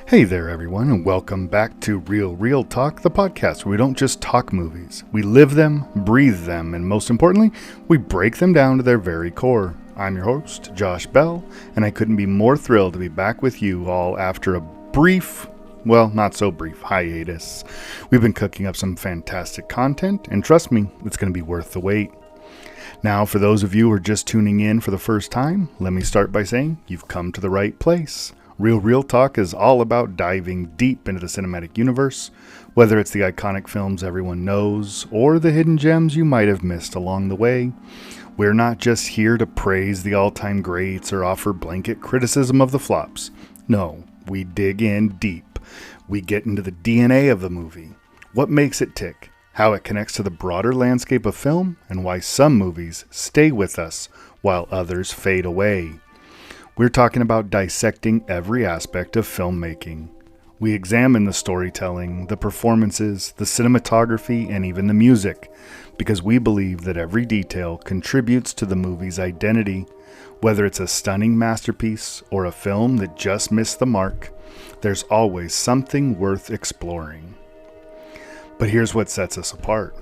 Hey there, everyone, and welcome back to Real Talk, the podcast where we don't just talk movies. We live them, breathe them, and most importantly, we break them down to their very core. I'm your host, Josh Bell, and I couldn't be more thrilled to be back with you all after a brief, well, not so brief, hiatus. We've been cooking up some fantastic content, and trust me, it's going to be worth the wait. Now, for those of you who are just tuning in for the first time, let me start by saying you've come to the right place. Real Talk is all about diving deep into the cinematic universe, whether it's the iconic films everyone knows or the hidden gems you might have missed along the way. We're not just here to praise the all-time greats or offer blanket criticism of the flops. No, we dig in deep. We get into the DNA of the movie, what makes it tick, how it connects to the broader landscape of film, and why some movies stay with us while others fade away. We're talking about dissecting every aspect of filmmaking. We examine the storytelling, the performances, the cinematography, and even the music, because we believe that every detail contributes to the movie's identity. Whether it's a stunning masterpiece or a film that just missed the mark, there's always something worth exploring. But here's what sets us apart.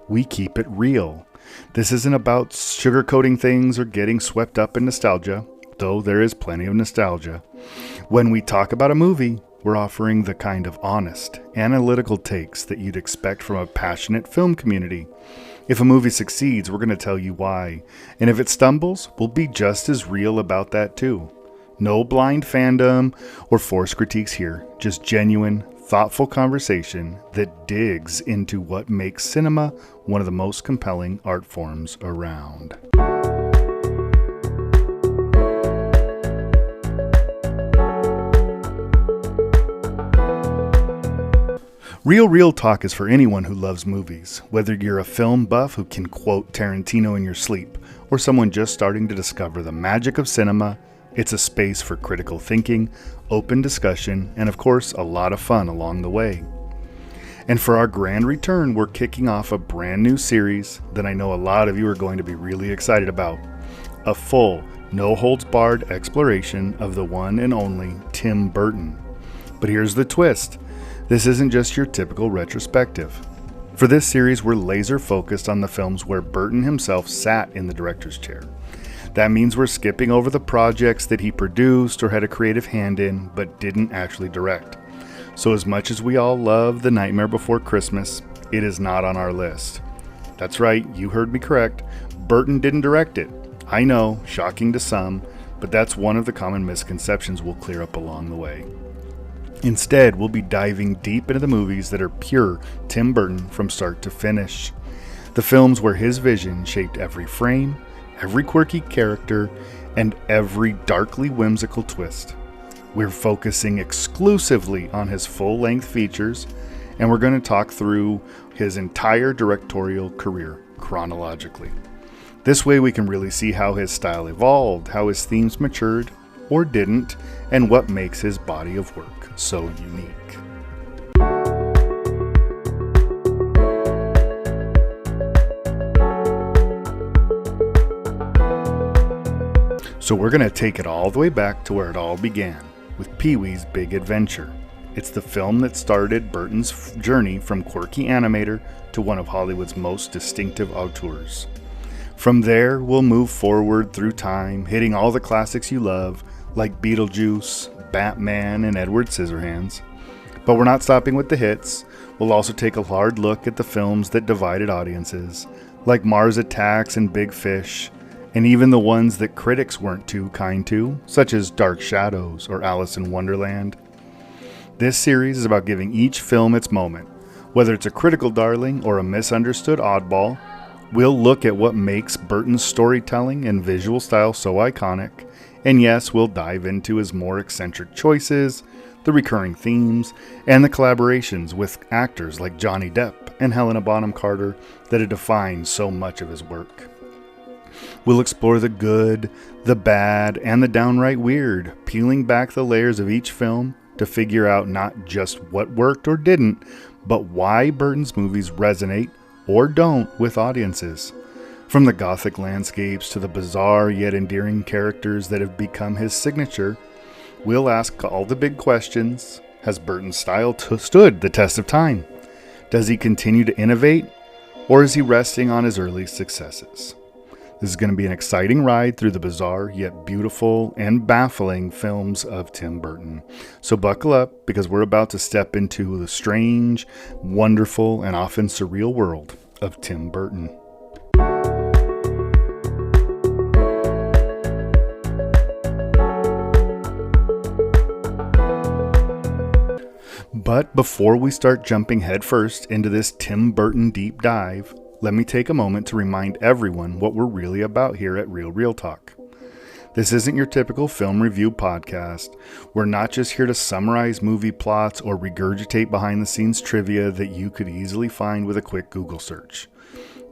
We keep it real. This isn't about sugarcoating things or getting swept up in nostalgia, though there is plenty of nostalgia. When we talk about a movie, we're offering the kind of honest, analytical takes that you'd expect from a passionate film community. If a movie succeeds, we're going to tell you why. And if it stumbles, we'll be just as real about that too. No blind fandom or forced critiques here, just genuine, thoughtful conversation that digs into what makes cinema one of the most compelling art forms around. Real Talk is for anyone who loves movies, whether you're a film buff who can quote Tarantino in your sleep, or someone just starting to discover the magic of cinema. It's a space for critical thinking, open discussion, and of course, a lot of fun along the way. And for our grand return, we're kicking off a brand new series that I know a lot of you are going to be really excited about. A full, no-holds-barred exploration of the one and only Tim Burton. But here's the twist. This isn't just your typical retrospective. For this series, we're laser focused on the films where Burton himself sat in the director's chair. That means we're skipping over the projects that he produced or had a creative hand in, but didn't actually direct. So as much as we all love The Nightmare Before Christmas, it is not on our list. That's right, you heard me correct. Burton didn't direct it. I know, shocking to some, but that's one of the common misconceptions we'll clear up along the way. Instead, we'll be diving deep into the movies that are pure Tim Burton from start to finish. The films where his vision shaped every frame, every quirky character, and every darkly whimsical twist. We're focusing exclusively on his full-length features, and we're going to talk through his entire directorial career chronologically. This way we can really see how his style evolved, how his themes matured, or didn't, and what makes his body of work so unique. So we're going to take it all the way back to where it all began, with Pee-wee's Big Adventure. It's the film that started Burton's journey from quirky animator to one of Hollywood's most distinctive auteurs. From there, we'll move forward through time, hitting all the classics you love, like Beetlejuice, Batman, and Edward Scissorhands. But we're not stopping with the hits. We'll also take a hard look at the films that divided audiences, like Mars Attacks and Big Fish, and even the ones that critics weren't too kind to, such as Dark Shadows or Alice in Wonderland. This series is about giving each film its moment. Whether it's a critical darling or a misunderstood oddball, we'll look at what makes Burton's storytelling and visual style so iconic. And yes, we'll dive into his more eccentric choices, the recurring themes, and the collaborations with actors like Johnny Depp and Helena Bonham Carter that have defined so much of his work. We'll explore the good, the bad, and the downright weird, peeling back the layers of each film to figure out not just what worked or didn't, but why Burton's movies resonate or don't with audiences. From the gothic landscapes to the bizarre yet endearing characters that have become his signature, we'll ask all the big questions, Has Burton's style stood the test of time? Does he continue to innovate, or is he resting on his early successes? This is going to be an exciting ride through the bizarre yet beautiful and baffling films of Tim Burton. So buckle up, because we're about to step into the strange, wonderful, and often surreal world of Tim Burton. But before we start jumping headfirst into this Tim Burton deep dive, let me take a moment to remind everyone what we're really about here at Real Real Talk. This isn't your typical film review podcast. We're not just here to summarize movie plots or regurgitate behind-the-scenes trivia that you could easily find with a quick Google search.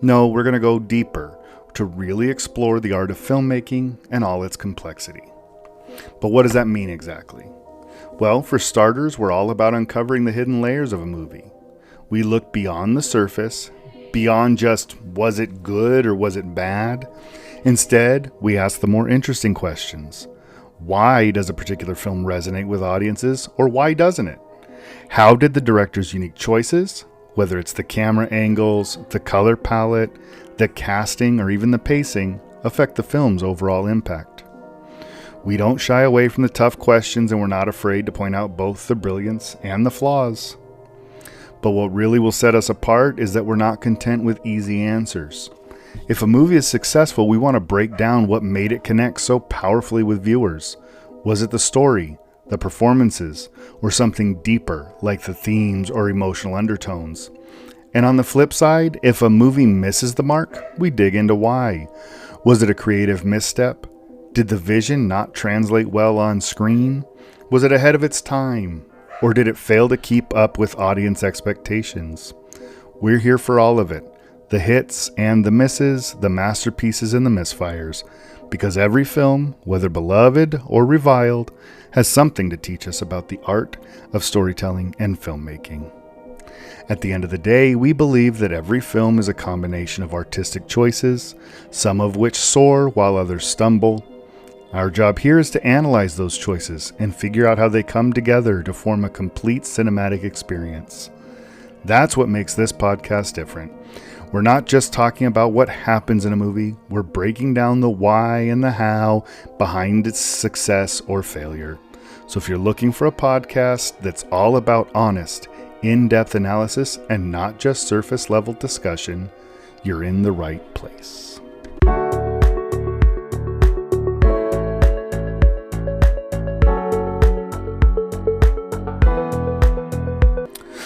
No, we're going to go deeper to really explore the art of filmmaking and all its complexity. But what does that mean exactly? Well, for starters, we're all about uncovering the hidden layers of a movie. We look beyond the surface, beyond just, was it good or was it bad? Instead, we ask the more interesting questions. Why does a particular film resonate with audiences, or why doesn't it? How did the director's unique choices, whether it's the camera angles, the color palette, the casting, or even the pacing, affect the film's overall impact? We don't shy away from the tough questions, and we're not afraid to point out both the brilliance and the flaws. But what really will set us apart is that we're not content with easy answers. If a movie is successful, we want to break down what made it connect so powerfully with viewers. Was it the story, the performances, or something deeper like the themes or emotional undertones? And on the flip side, if a movie misses the mark, we dig into why. Was it a creative misstep? Did the vision not translate well on screen? Was it ahead of its time? Or did it fail to keep up with audience expectations? We're here for all of it. The hits and the misses, the masterpieces and the misfires. Because every film, whether beloved or reviled, has something to teach us about the art of storytelling and filmmaking. At the end of the day, we believe that every film is a combination of artistic choices, some of which soar while others stumble. Our job here is to analyze those choices and figure out how they come together to form a complete cinematic experience. That's what makes this podcast different. We're not just talking about what happens in a movie, we're breaking down the why and the how behind its success or failure. So if you're looking for a podcast that's all about honest, in-depth analysis and not just surface-level discussion, you're in the right place.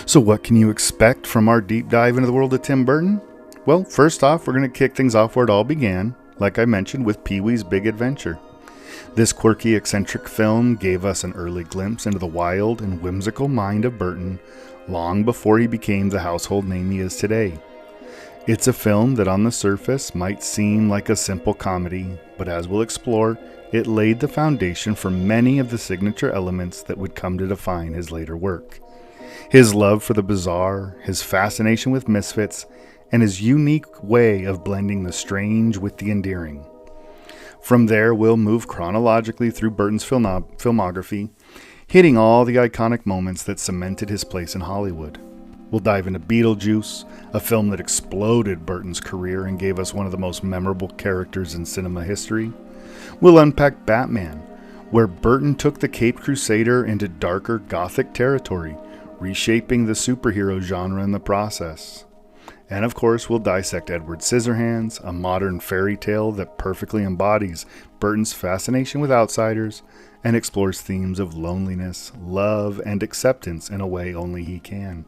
So what can you expect from our deep dive into the world of Tim Burton? Well, first off, we're going to kick things off where it all began, like I mentioned, with Pee-wee's Big Adventure. This quirky, eccentric film gave us an early glimpse into the wild and whimsical mind of Burton long before he became the household name he is today. It's a film that on the surface might seem like a simple comedy, but as we'll explore, it laid the foundation for many of the signature elements that would come to define his later work. His love for the bizarre, his fascination with misfits, and his unique way of blending the strange with the endearing. From there, we'll move chronologically through Burton's filmography, hitting all the iconic moments that cemented his place in Hollywood. We'll dive into Beetlejuice, a film that exploded Burton's career and gave us one of the most memorable characters in cinema history. We'll unpack Batman, where Burton took the Caped Crusader into darker Gothic territory, reshaping the superhero genre in the process. And of course, we'll dissect Edward Scissorhands, a modern fairy tale that perfectly embodies Burton's fascination with outsiders and explores themes of loneliness, love, and acceptance in a way only he can.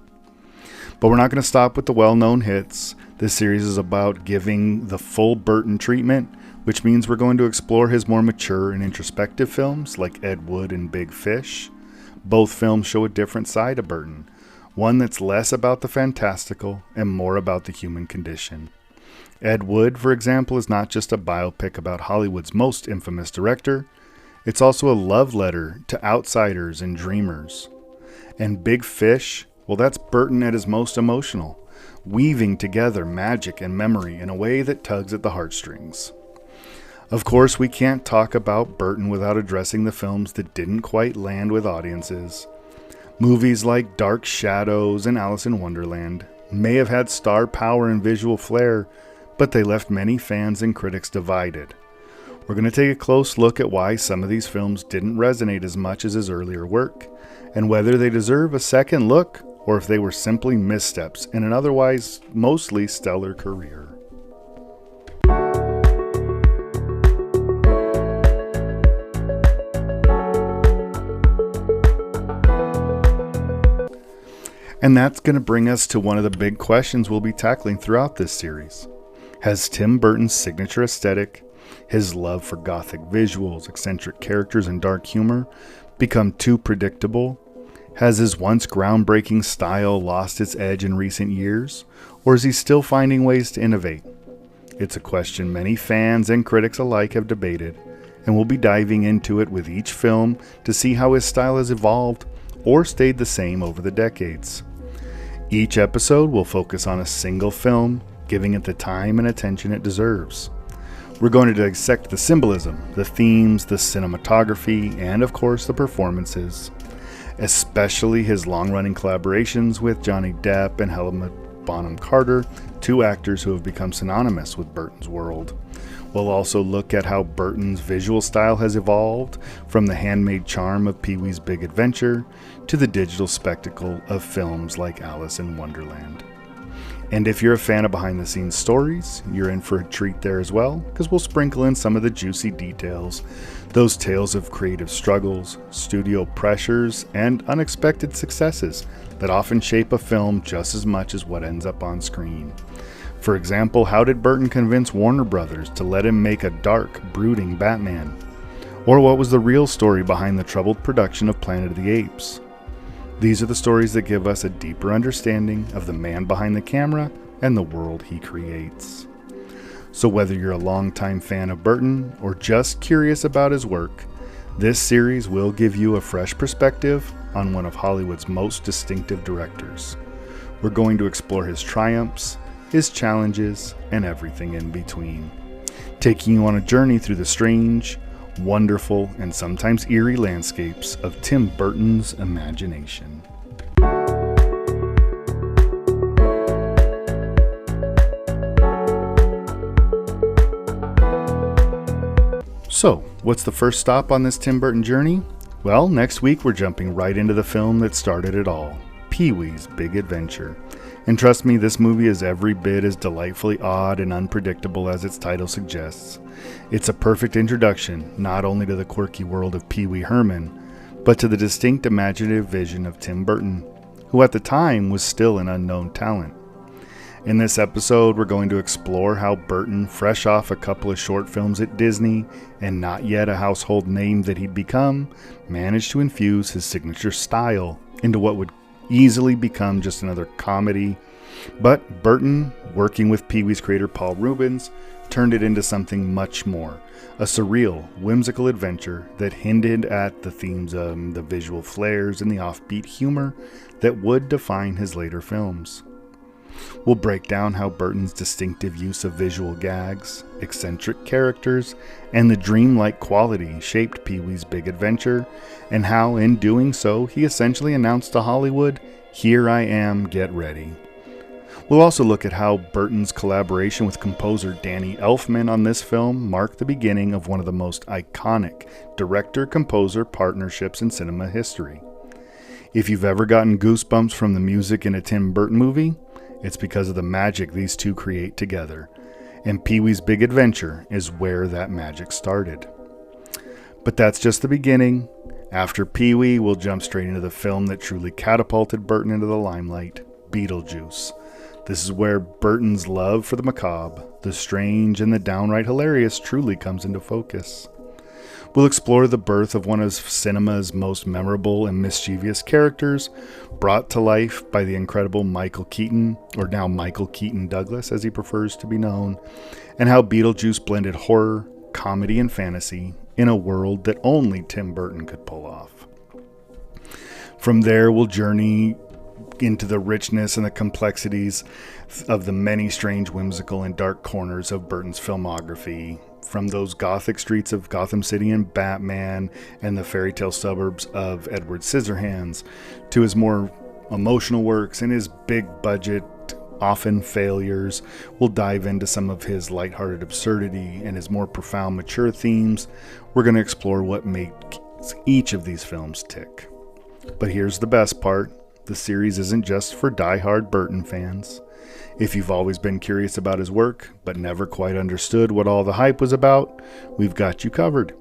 But we're not going to stop with the well-known hits. This series is about giving the full Burton treatment, which means we're going to explore his more mature and introspective films like Ed Wood and Big Fish. Both films show a different side of Burton, one that's less about the fantastical and more about the human condition. Ed Wood, for example, is not just a biopic about Hollywood's most infamous director, it's also a love letter to outsiders and dreamers. And Big Fish, well, that's Burton at his most emotional, weaving together magic and memory in a way that tugs at the heartstrings. Of course, we can't talk about Burton without addressing the films that didn't quite land with audiences. Movies like Dark Shadows and Alice in Wonderland may have had star power and visual flair, but they left many fans and critics divided. We're going to take a close look at why some of these films didn't resonate as much as his earlier work, and whether they deserve a second look or if they were simply missteps in an otherwise mostly stellar career. And that's going to bring us to one of the big questions we'll be tackling throughout this series. Has Tim Burton's signature aesthetic, his love for gothic visuals, eccentric characters, and dark humor become too predictable? Has his once groundbreaking style lost its edge in recent years? Or is he still finding ways to innovate? It's a question many fans and critics alike have debated, and we'll be diving into it with each film to see how his style has evolved or stayed the same over the decades. Each episode will focus on a single film, giving it the time and attention it deserves. We're going to dissect the symbolism, the themes, the cinematography, and of course the performances, especially his long-running collaborations with Johnny Depp and Helena Bonham Carter, two actors who have become synonymous with Burton's world. We'll also look at how Burton's visual style has evolved from the handmade charm of Pee-wee's Big Adventure to the digital spectacle of films like Alice in Wonderland. And if you're a fan of behind-the-scenes stories, you're in for a treat there as well, because we'll sprinkle in some of the juicy details, those tales of creative struggles, studio pressures, and unexpected successes that often shape a film just as much as what ends up on screen. For example, how did Burton convince Warner Brothers to let him make a dark, brooding Batman? Or what was the real story behind the troubled production of Planet of the Apes? These are the stories that give us a deeper understanding of the man behind the camera and the world he creates. So whether you're a longtime fan of Burton or just curious about his work, this series will give you a fresh perspective on one of Hollywood's most distinctive directors. We're going to explore his triumphs, his challenges, and everything in between, taking you on a journey through the strange, wonderful, and sometimes eerie landscapes of Tim Burton's imagination. So, what's the first stop on this Tim Burton journey? Well, next week we're jumping right into the film that started it all, Pee-wee's Big Adventure. And trust me, this movie is every bit as delightfully odd and unpredictable as its title suggests. It's a perfect introduction, not only to the quirky world of Pee Wee Herman, but to the distinct imaginative vision of Tim Burton, who at the time was still an unknown talent. In this episode, we're going to explore how Burton, fresh off a couple of short films at Disney, and not yet a household name that he'd become, managed to infuse his signature style into what would easily become just another comedy. But Burton, working with Pee-wee's creator Paul Reubens, turned it into something much more, a surreal, whimsical adventure that hinted at the themes of the visual flares and the offbeat humor that would define his later films. We'll break down how Burton's distinctive use of visual gags, eccentric characters, and the dreamlike quality shaped Pee-wee's Big Adventure, and how, in doing so, he essentially announced to Hollywood, "Here I am, get ready." We'll also look at how Burton's collaboration with composer Danny Elfman on this film marked the beginning of one of the most iconic director-composer partnerships in cinema history. If you've ever gotten goosebumps from the music in a Tim Burton movie, it's because of the magic these two create together, and Pee-wee's Big Adventure is where that magic started. But that's just the beginning. After Pee-wee, we'll jump straight into the film that truly catapulted Burton into the limelight, Beetlejuice. This is where Burton's love for the macabre, the strange, and the downright hilarious truly comes into focus. We'll explore the birth of one of cinema's most memorable and mischievous characters, brought to life by the incredible Michael Keaton, or now Michael Keaton Douglas as he prefers to be known, and how Beetlejuice blended horror, comedy, and fantasy in a world that only Tim Burton could pull off. From there, we'll journey into the richness and the complexities of the many strange, whimsical, and dark corners of Burton's filmography, from those gothic streets of Gotham City and Batman and the fairy tale suburbs of Edward Scissorhands to his more emotional works and his big budget, often failures. We'll dive into some of his lighthearted absurdity and his more profound, mature themes. We're going to explore what makes each of these films tick. But here's the best part. The series isn't just for die-hard Burton fans. If you've always been curious about his work, but never quite understood what all the hype was about, we've got you covered.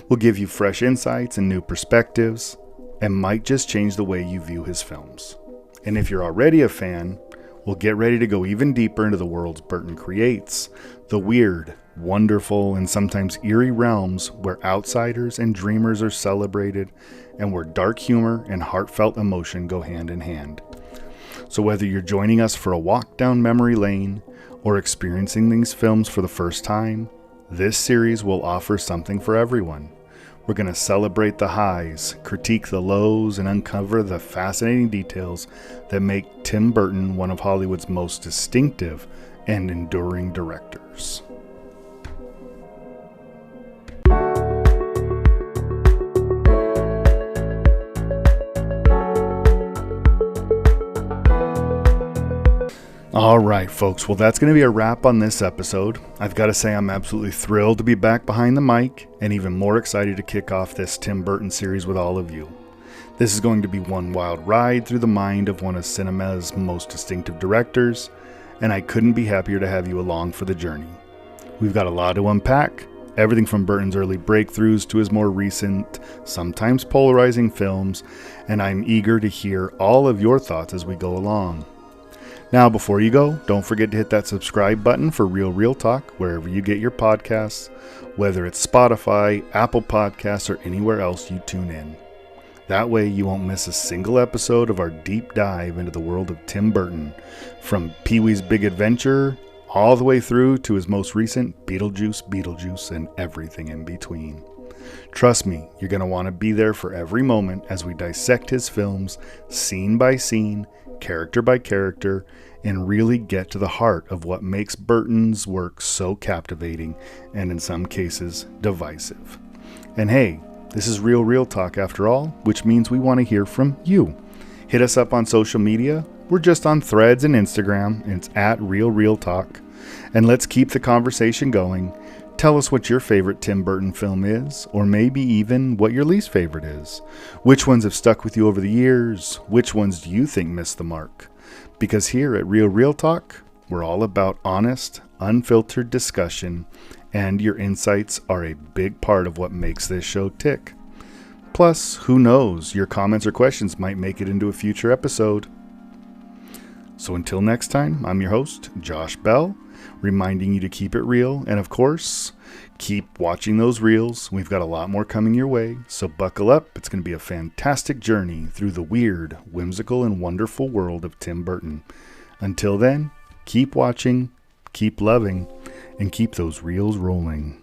We'll give you fresh insights and new perspectives, and might just change the way you view his films. And if you're already a fan, we'll get ready to go even deeper into the worlds Burton creates, the weird, wonderful, and sometimes eerie realms where outsiders and dreamers are celebrated, and where dark humor and heartfelt emotion go hand in hand. So whether you're joining us for a walk down memory lane or experiencing these films for the first time, this series will offer something for everyone. We're going to celebrate the highs, critique the lows, and uncover the fascinating details that make Tim Burton one of Hollywood's most distinctive and enduring directors. All right, folks. Well, that's going to be a wrap on this episode. I've got to say I'm absolutely thrilled to be back behind the mic and even more excited to kick off this Tim Burton series with all of you. This is going to be one wild ride through the mind of one of cinema's most distinctive directors, and I couldn't be happier to have you along for the journey. We've got a lot to unpack, everything from Burton's early breakthroughs to his more recent, sometimes polarizing films, and I'm eager to hear all of your thoughts as we go along. Now, before you go, don't forget to hit that subscribe button for Real Talk wherever you get your podcasts, whether it's Spotify, Apple Podcasts, or anywhere else you tune in. That way you won't miss a single episode of our deep dive into the world of Tim Burton, from Pee-wee's Big Adventure all the way through to his most recent Beetlejuice, and everything in between. Trust me, you're going to want to be there for every moment as we dissect his films scene by scene, character by character, and really get to the heart of what makes Burton's work so captivating and in some cases divisive. And hey, this is Real Talk after all, which means we want to hear from you. Hit us up on social media. We're just on Threads and Instagram, and it's at Real Talk. And let's keep the conversation going. Tell us what your favorite Tim Burton film is, or maybe even what your least favorite is. Which ones have stuck with you over the years? Which ones do you think missed the mark? Because here at Real Talk, we're all about honest, unfiltered discussion, and your insights are a big part of what makes this show tick. Plus, who knows, your comments or questions might make it into a future episode. So until next time, I'm your host, Josh Bell, reminding you to keep it real, and of course, keep watching those reels. We've got a lot more coming your way, so buckle up. It's going to be a fantastic journey through the weird, whimsical, and wonderful world of Tim Burton. Until then, keep watching, keep loving, and keep those reels rolling.